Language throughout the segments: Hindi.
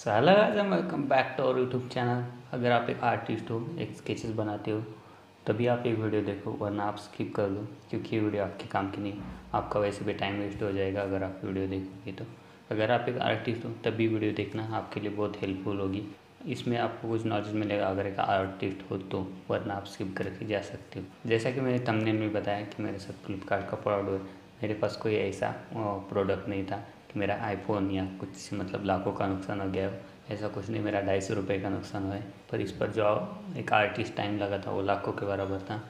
साला welcome back to our YouTube channel. अगर आप एक आर्टिस्ट हो, एक स्केचेस बनाते हो, तभी आप एक वीडियो देखो, वरना आप स्किप कर दो क्योंकि ये वीडियो आपके काम की नहीं। आपका वैसे भी टाइम वेस्ट हो जाएगा अगर आप वीडियो देखोगे तो। अगर आप एक आर्टिस्ट हो तभी वीडियो देखना, आपके लिए बहुत हेल्पफुल होगी। इसमें आपको कुछ नॉलेज मिलेगा अगर एक आर्टिस्ट हो तो, वरना आप स्किप करके जा सकते हो। जैसा कि मैंने थंबनेल में बताया कि मेरे साथ फ्लिपकार्ट का फ्रॉड हुआ। मेरे पास कोई ऐसा प्रोडक्ट नहीं था कि मेरा आईफोन या कुछ मतलब लाखों का नुकसान हो गया हो। ऐसा कुछ नहीं, मेरा 250 का नुकसान हुआ है, पर इस पर जो एक आर्टिस्ट टाइम लगा था वो लाखों के बराबर था।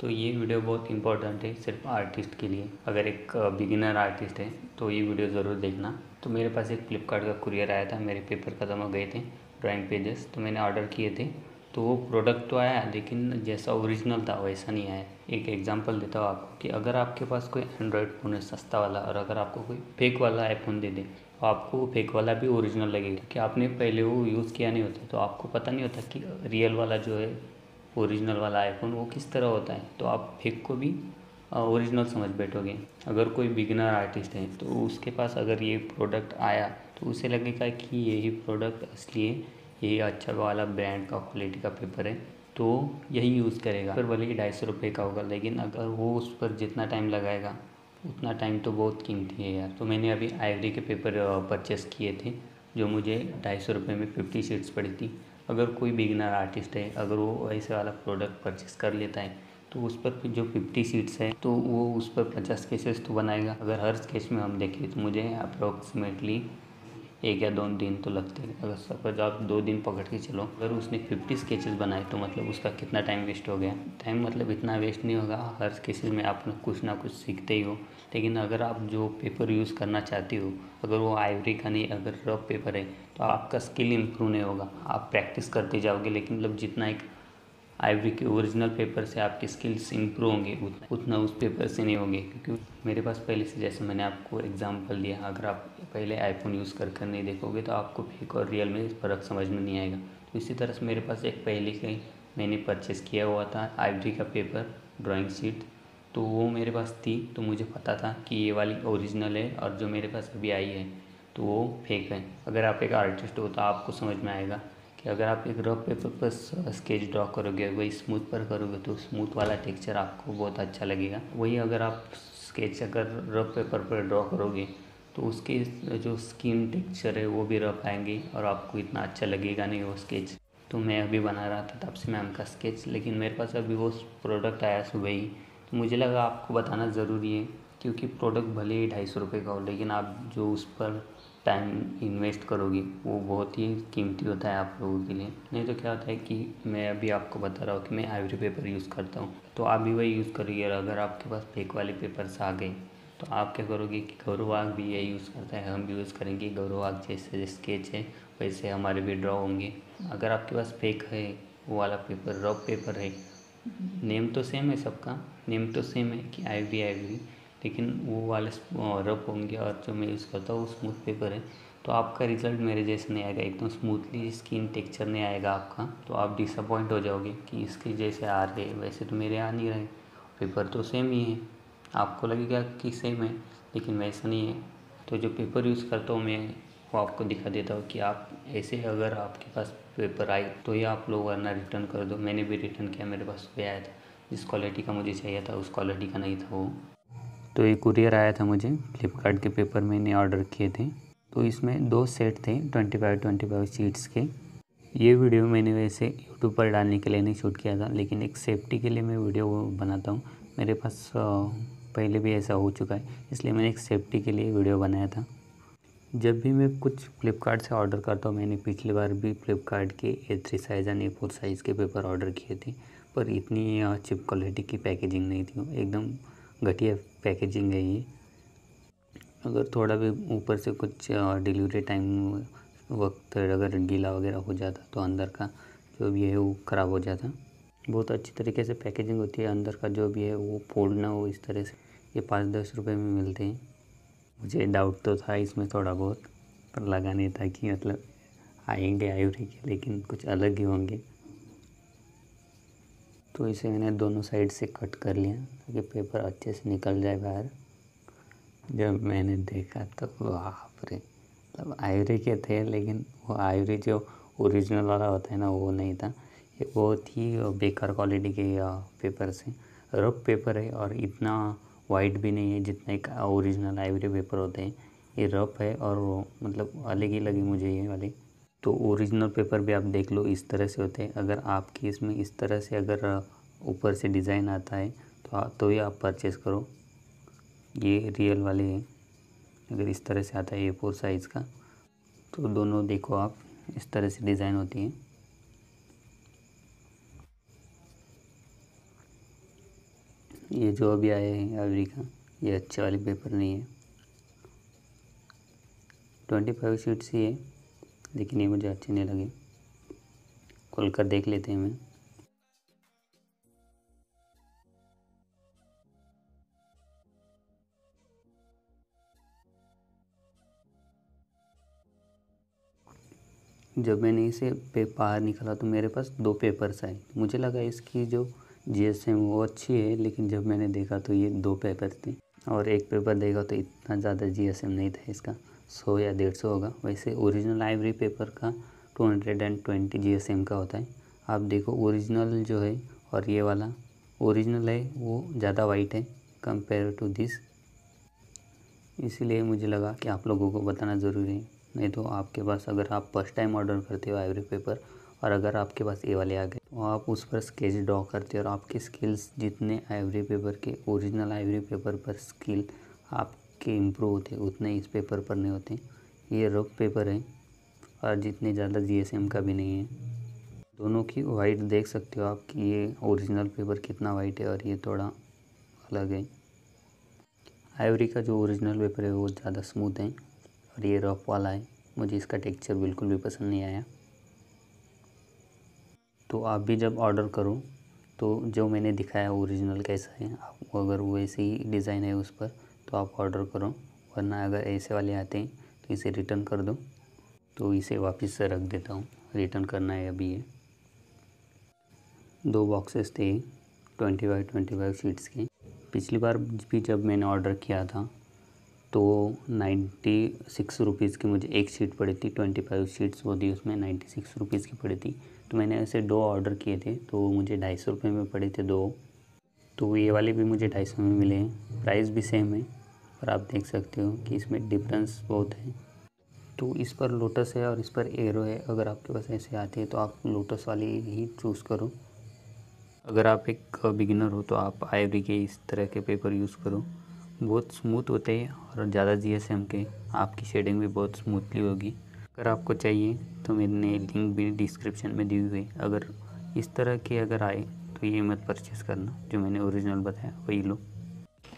तो ये वीडियो बहुत इंपॉर्टेंट है सिर्फ आर्टिस्ट के लिए। अगर एक बिगिनर आर्टिस्ट है तो ये वीडियो ज़रूर देखना। तो मेरे पास एक फ्लिपकार्ट का कुरियर आया था, मेरे पेपर ख़त्म हो गए थे, ड्राइंग पेजेस, तो मैंने ऑर्डर किए थे। तो वो प्रोडक्ट तो आया लेकिन जैसा ओरिजिनल था वैसा नहीं आया। एक एग्जांपल देता हूँ आपको कि अगर आपके पास कोई एंड्रॉयड फ़ोन है सस्ता वाला, और अगर आपको कोई फेक वाला आईफोन दे दे तो आपको वो फेक वाला भी ओरिजिनल लगेगा कि आपने पहले वो यूज़ किया नहीं होता, तो आपको पता नहीं होता कि रियल वाला जो है, ओरिजिनल वाला आईफोन वो किस तरह होता है। तो आप फेक को भी ओरिजिनल समझ बैठोगे। अगर कोई बिगिनर आर्टिस्ट है तो उसके पास अगर ये प्रोडक्ट आया तो उसे लगेगा कि यही प्रोडक्ट असली है, यही अच्छा वाला ब्रांड का क्वालिटी का पेपर है, तो यही यूज़ करेगा। पर भले ही 250 का होगा, लेकिन अगर वो उस पर जितना टाइम लगाएगा उतना टाइम तो बहुत कीमती है यार। तो मैंने अभी आइवरी के पेपर परचेस किए थे, जो मुझे 250 में 50 शीट्स पड़ी थी। अगर कोई बिगिनर आर्टिस्ट है, अगर वो ऐसे वाला प्रोडक्ट परचेस कर लेता है तो उस पर जो 50 सीट्स है तो वो उस पर 50 स्केचेस तो बनाएगा। अगर हर स्केच में हम देखें तो मुझे अप्रोक्सीमेटली 1 या 2 दिन तो लगते हैं। अगर सपोज आप 2 दिन पकड़ के चलो, अगर उसने 50 स्केचेस बनाए तो मतलब उसका कितना टाइम वेस्ट हो गया। टाइम मतलब इतना वेस्ट नहीं होगा, हर स्केचेस में आप कुछ ना कुछ सीखते ही हो। लेकिन अगर आप जो पेपर यूज़ करना चाहते हो, अगर वो आइवरी का नहीं, अगर रफ पेपर है, तो आपका स्किल इम्प्रूव नहीं होगा। आप प्रैक्टिस करते जाओगे, लेकिन मतलब जितना एक आइवरी के ओरिजिनल पेपर से आपकी स्किल्स इम्प्रूव होंगे उतना उस पेपर से नहीं होंगे। क्योंकि मेरे पास पहले से, जैसे मैंने आपको एग्जांपल दिया, अगर आप पहले आईफोन यूज़ कर नहीं देखोगे तो आपको फेक और रियल में फ़र्क समझ में नहीं आएगा। तो इसी तरह से मेरे पास एक पहले से मैंने परचेस किया हुआ था आइवरी का पेपर, ड्राइंग शीट, तो वो मेरे पास थी। तो मुझे पता था कि ये वाली ओरिजिनल है और जो मेरे पास अभी आई है तो वो फेक है। अगर आप एक आर्टिस्ट हो तो आपको समझ में आएगा कि अगर आप एक रफ पेपर पर स्केच ड्रॉ करोगे, वही स्मूथ पर करोगे तो स्मूथ वाला टेक्सचर आपको बहुत अच्छा लगेगा। वही अगर आप स्केच अगर रफ पेपर पर ड्रॉ करोगे तो उसके जो स्किन टेक्सचर है वो भी रफ आएंगे और आपको इतना अच्छा लगेगा नहीं वो स्केच। तो मैं अभी बना रहा था तब से मैम का स्केच, लेकिन मेरे पास अभी वो प्रोडक्ट आया सुबह ही, तो मुझे लगा आपको बताना ज़रूरी है। क्योंकि प्रोडक्ट भले ही 250 का हो, लेकिन आप जो उस पर टाइम इन्वेस्ट करोगे वो बहुत ही कीमती होता है आप लोगों के लिए। नहीं तो क्या होता है कि मैं अभी आपको बता रहा हूँ कि मैं आइवरी पेपर यूज़ करता हूँ, तो आप भी वही यूज़ करिए। और अगर आपके पास फेक वाले पेपर्स आ गए तो आप क्या करोगे कि गौरवाग भी यही यूज़ करता है, हम भी यूज़ करेंगे गौरवाग जैसे स्केच है वैसे हमारे भी ड्रॉ होंगे। अगर आपके पास फेक है वो वाला पेपर, रफ पेपर है, नेम तो सेम है सबका, नेम तो सेम है कि आइवरी आइवरी, लेकिन वो वाले रफ होंगे और जो मैं यूज़ करता हूँ वो स्मूथ पेपर है, तो आपका रिज़ल्ट मेरे जैसा नहीं आएगा, एकदम स्मूथली स्किन टेक्सचर नहीं आएगा आपका। तो आप डिसअपॉइंट हो जाओगे कि इसके जैसे आ रहे, वैसे तो मेरे आ नहीं रहे, पेपर तो सेम ही है। आपको लगेगा कि सेम है लेकिन वैसा नहीं है। तो जो पेपर यूज़ करता हूँ मैं वो आपको दिखा देता हूँ कि आप ऐसे अगर आपके पास पेपर आए तो ये आप लोग वरना रिटर्न कर दो। मैंने भी रिटर्न किया, मेरे पास भी आया था, जिस क्वालिटी का मुझे चाहिए था उस क्वालिटी का नहीं था वो। तो ये कुरियर आया था मुझे, फ्लिपकार्ट के पेपर मैंने ऑर्डर किए थे। तो इसमें 2 सेट थे 25-25 शीट्स के। ये वीडियो मैंने वैसे यूट्यूब पर डालने के लिए नहीं शूट किया था, लेकिन एक सेफ्टी के लिए मैं वीडियो बनाता हूँ। मेरे पास पहले भी ऐसा हो चुका है, इसलिए मैंने एक सेफ्टी के लिए वीडियो बनाया था। जब भी मैं कुछ फ्लिपकार्ट से ऑर्डर करता हूँ, मैंने पिछली बार भी फ्लिपकार्ट के A3 size and A4 size के पेपर ऑर्डर किए थे, पर इतनी चिप क्वालिटी की पैकेजिंग नहीं थी, एकदम घटिया पैकेजिंग है ये। अगर थोड़ा भी ऊपर से कुछ डिलीवरी टाइम वक्त अगर गीला वगैरह हो जाता तो अंदर का जो भी है वो ख़राब हो जाता। बहुत अच्छी तरीके से पैकेजिंग होती है, अंदर का जो भी है वो फोल्ड ना हो इस तरह से। ये 5-10 रुपये में मिलते हैं। मुझे डाउट तो था इसमें थोड़ा बहुत, पर लगा नहीं था कि मतलब आएंगे आइवरी के लेकिन कुछ अलग ही होंगे। तो इसे मैंने दोनों साइड से कट कर लिया ताकि पेपर अच्छे से निकल जाए बाहर। जब मैंने देखा तो बाप रे, मतलब आइवरी के थे, लेकिन वो आइवरी जो ओरिजिनल वाला होता है ना वो नहीं था। ये बहुत ही बेकार क्वालिटी के पेपर से रफ पेपर है, और इतना वाइट भी नहीं है जितना एक ओरिजिनल आइवरी पेपर होते हैं। ये रफ है और वो मतलब अलग ही लगी मुझे ये वाली। तो ओरिजिनल पेपर भी आप देख लो इस तरह से होते हैं। अगर आपके इसमें इस तरह से अगर ऊपर से डिज़ाइन आता है तो ही आप परचेज़ करो। ये रियल वाले हैं। अगर इस तरह से आता है A4 साइज़ का, तो दोनों देखो आप इस तरह से डिज़ाइन होती है। ये जो अभी आया है आइवरी का, ये अच्छे वाले पेपर नहीं है। 25 शीट्स ही है, लेकिन ये मुझे अच्छे नहीं लगे। खोल कर देख लेते हैं मैं। जब मैंने इसे बाहर निकाला तो मेरे पास 2 पेपर्स आए। मुझे लगा इसकी जो GSM वो अच्छी है, लेकिन जब मैंने देखा तो ये 2 पेपर थे, और एक पेपर देखा तो इतना ज़्यादा GSM नहीं था इसका, 100 या 150 होगा। वैसे ओरिजिनल आइवरी पेपर का 220 GSM का होता है। आप देखो ओरिजिनल जो है और ये वाला ओरिजिनल है वो ज़्यादा वाइट है कंपेयर टू दिस, इसीलिए मुझे लगा कि आप लोगों को बताना ज़रूरी है। नहीं तो आपके पास, अगर आप फर्स्ट टाइम ऑर्डर करते हो आइवरी पेपर और अगर आपके पास ये वाले आ गए, तो आप उस पर स्केच ड्रॉ करते हो और आपके स्किल्स जितने आइवरी पेपर के ओरिजिनल आइवरी पेपर पर स्किल आपके इम्प्रूव होते उतने इस पेपर पर नहीं होते। ये रफ पेपर है और जितने ज़्यादा GSM का भी नहीं है। दोनों की वाइट देख सकते हो आप कि ये ओरिजिनल पेपर कितना वाइट है और ये थोड़ा अलग है। आइवरी का जो ओरिजिनल पेपर है वो ज़्यादा स्मूथ है और ये रफ वाला है। मुझे इसका टेक्सचर बिल्कुल भी पसंद नहीं आया। तो आप भी जब ऑर्डर करो तो जो मैंने दिखाया ओरिजिनल कैसा है, आप अगर वैसे ही डिज़ाइन है उस पर तो आप ऑर्डर करो, वरना अगर ऐसे वाले आते हैं तो इसे रिटर्न कर दो। तो इसे वापस से रख देता हूँ, रिटर्न करना है अभी। ये 2 बॉक्सेस थे 25 शीट्स के। पिछली बार भी जब मैंने ऑर्डर किया था तो 96 रुपीज़ की मुझे एक शीट पड़ी थी। 25 शीट्स वो थी, उसमें 96 रुपीज़ की पड़ी थी। तो मैंने ऐसे 2 ऑर्डर किए थे तो मुझे 250 रुपये में पड़े थे 2। तो ये वाले भी मुझे 250 में मिले हैं। प्राइस भी सेम है, पर आप देख सकते हो कि इसमें डिफरेंस बहुत है। तो इस पर लोटस है और इस पर एरो है। अगर आपके पास ऐसे आते हैं तो आप लोटस वाली ही चूज़ करो। अगर आप एक बिगिनर हो तो आप आइवरी के इस तरह के पेपर यूज़ करो, बहुत स्मूथ होते हैं और ज़्यादा GSM के, आपकी शेडिंग भी बहुत स्मूथली होगी। अगर आपको चाहिए तो मैंने लिंक भी डिस्क्रिप्शन में दी हुई है। अगर इस तरह के अगर आए तो ये मत परचेज़ करना, जो मैंने ओरिजिनल बताया वही लो।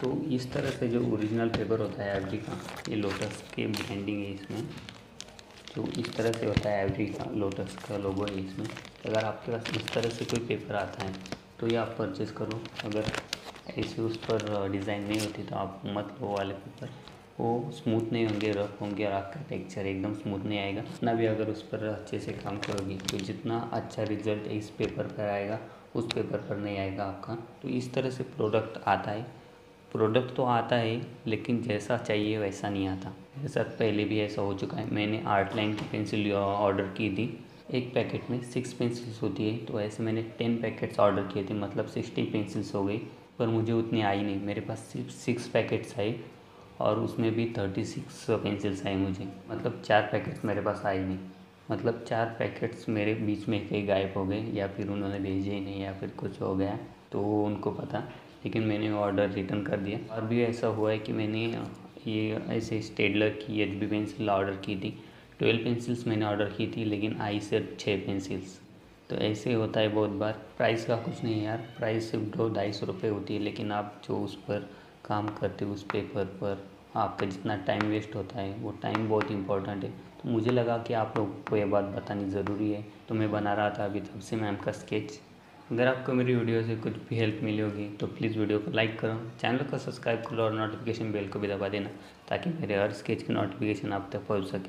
तो इस तरह से जो ओरिजिनल पेपर होता है आइवरी का, ये लोटस के ब्रांडिंग है इसमें। जो इस तरह से होता है आइवरी का, लोटस का लोगो है इसमें। अगर आपके पास इस तरह से कोई पेपर आता है तो ये आप परचेज़ करो। अगर ऐसे उस पर डिज़ाइन नहीं होती तो आप मत लो वाले पेपर, वो स्मूथ नहीं होंगे, रफ होंगे और आपका टेक्सचर एकदम स्मूथ नहीं आएगा। ना भी अगर उस पर अच्छे से काम करोगे तो जितना अच्छा रिजल्ट इस पेपर पर आएगा उस पेपर पर नहीं आएगा आपका। तो इस तरह से प्रोडक्ट आता है। प्रोडक्ट तो आता है लेकिन जैसा चाहिए वैसा नहीं आता। मेरे साथ पहले भी ऐसा हो चुका है। मैंने आर्ट लाइन की पेंसिल ऑर्डर की थी। एक पैकेट में 6 पेंसिल्स होती है, तो ऐसे मैंने 10 पैकेट्स ऑर्डर किए थे, मतलब 60 पेंसिल्स हो गई। पर मुझे उतनी आई नहीं, मेरे पास सिर्फ 6 पैकेट्स आए और उसमें भी 36 पेंसिल्स आई मुझे। मतलब 4 पैकेट्स मेरे पास आई नहीं। मतलब 4 पैकेट्स मेरे बीच में कहीं गायब हो गए, या फिर उन्होंने भेजे ही नहीं, या फिर कुछ हो गया तो उनको पता। लेकिन मैंने ऑर्डर रिटर्न कर दिया। और भी ऐसा हुआ है कि मैंने ये ऐसे स्टेडलर की HB पेंसिल ऑर्डर की थी। 12 पेंसिल्स मैंने ऑर्डर की थी लेकिन आई सिर्फ 6 पेंसिल्स। तो ऐसे होता है बहुत बार। प्राइस का कुछ नहीं है यार, प्राइस सिर्फ 2-250 रुपये होती है, लेकिन आप जो उस पर काम करते हो उस पेपर पर आपका जितना टाइम वेस्ट होता है वो टाइम बहुत इंपॉर्टेंट है। तो मुझे लगा कि आप लोगों को ये बात बतानी ज़रूरी है, तो मैं बना रहा था अभी तब से मैम का स्केच। अगर आपको मेरी वीडियो से कुछ भी हेल्प मिली होगी तो प्लीज़ वीडियो को लाइक करो, चैनल को सब्सक्राइब करो और नोटिफिकेशन बेल को भी दबा देना, ताकि मेरे हर स्केच की नोटिफिकेशन आप तक पहुंच सके।